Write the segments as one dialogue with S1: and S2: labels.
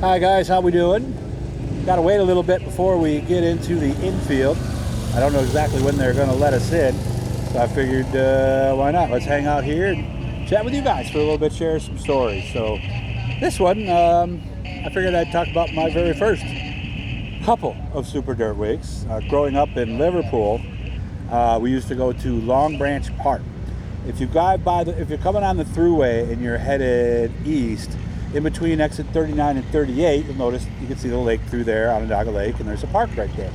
S1: Hi guys, how we doing? Got to wait a little bit before we get into the infield. I don't know exactly when they're going to let us in, so I figured why not? Let's hang out here and chat with you guys for a little bit, share some stories. So this one, I figured I'd talk about my very first couple of Super Dirt Weeks. Growing up in Liverpool, we used to go to Long Branch Park. If you drive by if you're coming on the thruway and you're headed east, in between exit 39 and 38, you'll notice you can see the lake through there, Onondaga Lake, and there's a park right there.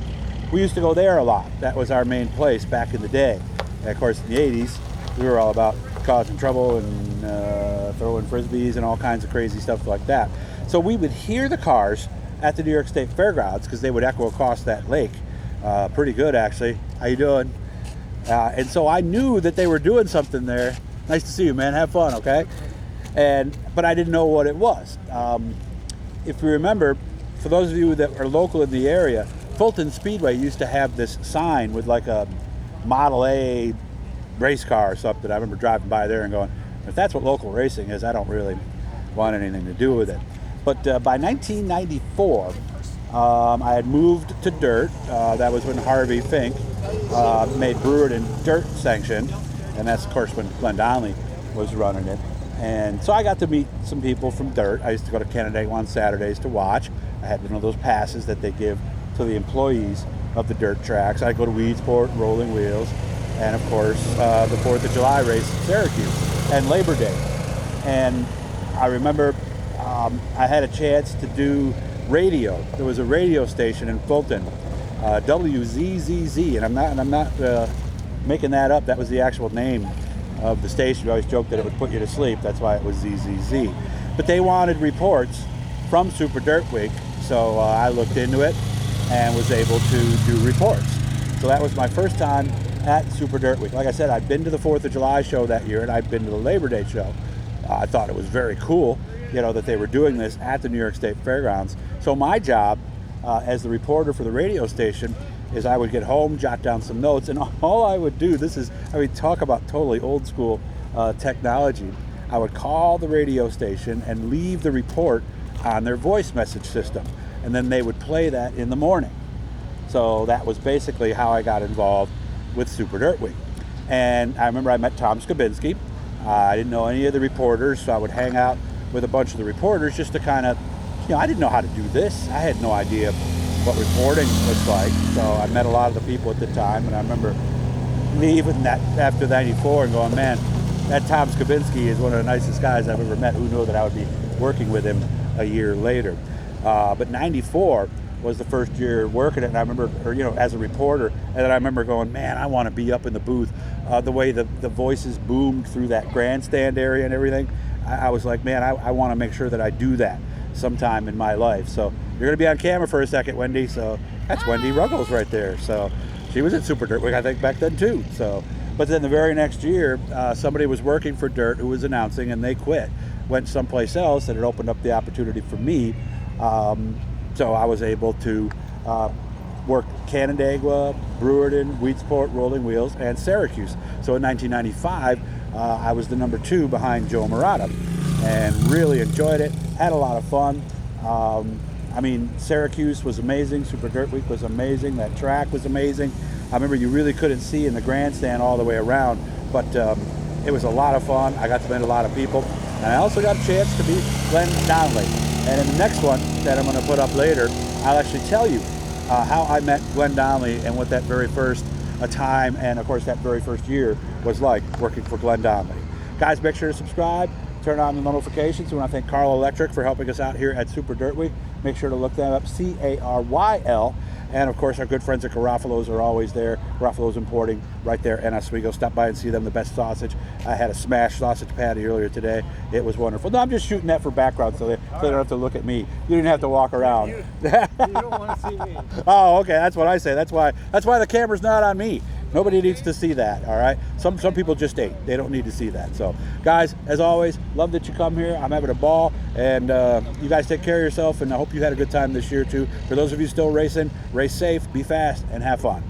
S1: We used to go there a lot. That was our main place back in the day. And of course, in the 80s, we were all about causing trouble and throwing frisbees and all kinds of crazy stuff like that. So we would hear the cars at the New York State Fairgrounds because they would echo across that lake. Pretty good, actually. How you doing? And so I knew that they were doing something there. Nice to see you, man. Have fun, okay? But I didn't know what it was. If you remember, for those of you that are local in the area, Fulton Speedway used to have this sign with like a Model A race car or something. I remember driving by there and going, if that's what local racing is, I don't really want anything to do with it. But by 1994, I had moved to dirt. That was when Harvey Fink made Brewered in Dirt sanctioned, and that's of course when Glenn Donnelly was running it. And so I got to meet some people from dirt. I used to go to Canandaigua on Saturdays to watch. I had one of those passes that they give to the employees of the dirt tracks. I'd go to Weedsport, Rolling Wheels, and of course the 4th of July race in Syracuse, and Labor Day. And I remember I had a chance to do radio. There was a radio station in Fulton, WZZZ, and I'm not making that up. That was the actual name of the station. We always joked that it would put you to sleep. That's why it was ZZZ. But they wanted reports from Super Dirt Week, so I looked into it and was able to do reports. So that was my first time at Super Dirt Week. Like I said, I'd been to the 4th of July show that year, and I'd been to the Labor Day show. I thought it was very cool, that they were doing this at the New York State Fairgrounds. So my job as the reporter for the radio station is I would get home, jot down some notes, and all I would do, talk about totally old school technology. I would call the radio station and leave the report on their voice message system, and then they would play that in the morning. So that was basically how I got involved with Super Dirt Week. And I remember I met Tom Skabinski. I didn't know any of the reporters, so I would hang out with a bunch of the reporters just to kind of, I didn't know how to do this. I had no idea what reporting was like. So I met a lot of the people at the time, and I remember leaving that after 94 and going, man, that Tom Skabinski is one of the nicest guys I've ever met. Who knew that I would be working with him a year later? But 94 was the first year working it, and I remember, as a reporter, and then I remember going, man, I want to be up in the booth. The way the voices boomed through that grandstand area and everything, I was like, man, I want to make sure that I do that sometime in my life. So you're going to be on camera for a second, Wendy. So that's Wendy Ruggles right there. So she was at Super Dirt Week, I think, back then too. So, but then the very next year, somebody was working for Dirt who was announcing, and they quit, went someplace else, and it opened up the opportunity for me. So I was able to work Canandaigua, Brewerton, Weedsport, Rolling Wheels, and Syracuse. So in 1995, I was the number 2 behind Joe Murata, and really enjoyed it. Had a lot of fun. Syracuse was amazing. Super Dirt Week was amazing. That track was amazing. I remember you really couldn't see in the grandstand all the way around, but it was a lot of fun. I got to meet a lot of people, and I also got a chance to meet Glenn Donnelly. And in the next one that I'm going to put up later, I'll actually tell you how I met Glenn Donnelly and what that very first time and, of course, that very first year was like working for Glenn Donnelly. Guys, make sure to subscribe, turn on the notifications. We want to thank Carl Electric for helping us out here at Super Dirt Week. Make sure to look them up, Caryl. And, of course, our good friends at Garofalo's are always there. Garofalo's Importing right there in Oswego. Stop by and see them, the best sausage. I had a smashed sausage patty earlier today. It was wonderful. No, I'm just shooting that for background so they don't have to look at me. You didn't have to walk around.
S2: You don't want to see me.
S1: Oh, okay, that's what I say. That's why the camera's not on me. Nobody needs to see that, all right? Some people just ate. They don't need to see that. So, guys, as always, love that you come here. I'm having a ball, and you guys take care of yourself, and I hope you had a good time this year, too. For those of you still racing, race safe, be fast, and have fun.